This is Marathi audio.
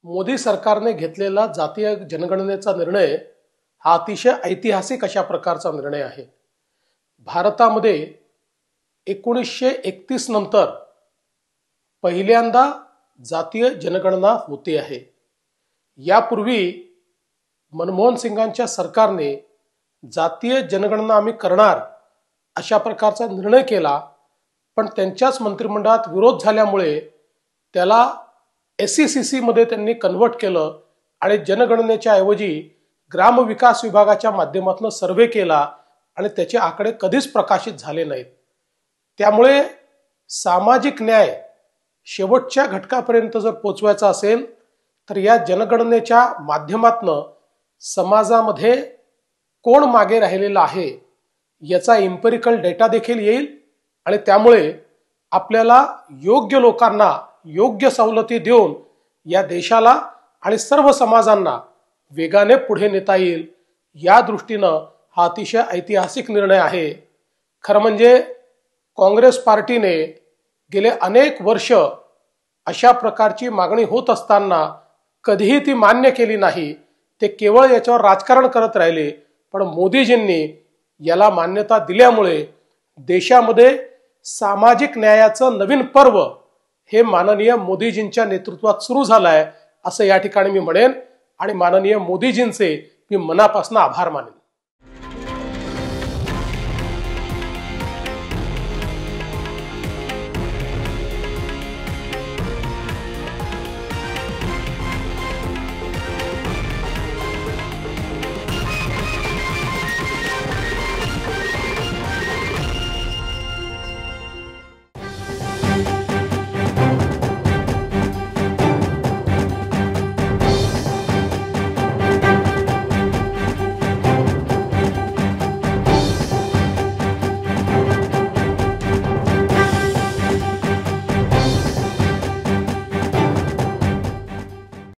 मोदी सरकारने घेतलेला जातीय जनगणनेचा निर्णय हा अतिशय ऐतिहासिक अशा प्रकारचा निर्णय आहे। भारतामध्ये 1931 नंतर पहिल्यांदा जातीय जनगणना होते आहे। यापूर्वी मनमोहन सिंगांच्या सरकारने जातीय जनगणना आम्ही करणार अशा प्रकारचा निर्णय केला, पण त्यांच्याच मंत्रिमंडळात विरोध झाल्यामुळे त्याला SECC मध्ये त्यांनी कन्वर्ट केलं आणि जनगणनेच्या ऐवजी ग्राम विकास विभागाच्या माध्यमातून सर्वे केला आणि त्याचे आकडे कधीच प्रकाशित झाले नाहीत। त्यामुळे सामाजिक न्याय शेवटच्या घटकापर्यंत जर पोहोचवायचा असेल तर या जनगणनेच्या माध्यमातून समाजामध्ये कोण मागे राहिलेला आहे याचा एम्पिरिकल डेटा देखील येईल आणि त्यामुळे आपल्याला योग्य लोकांना योग्य सवलती देऊन या देशाला आणि सर्व समाजांना वेगाने पुढे नेता येईल। या दृष्टीनं हा अतिशय ऐतिहासिक निर्णय आहे। खरं म्हणजे काँग्रेस पार्टीने गेले अनेक वर्ष अशा प्रकारची मागणी होत असताना कधीही ती मान्य केली नाही। ते केवळ याच्यावर राजकारण करत राहिले, पण मोदीजींनी याला मान्यता दिल्यामुळे देशामध्ये सामाजिक न्यायाचं नवीन पर्व हे माननीय मोदीजींच्या नेतृत्वात सुरू झालं आहे असं या ठिकाणी मी म्हणेन आणि माननीय मोदीजींचे मी मनापासून आभार मानेन।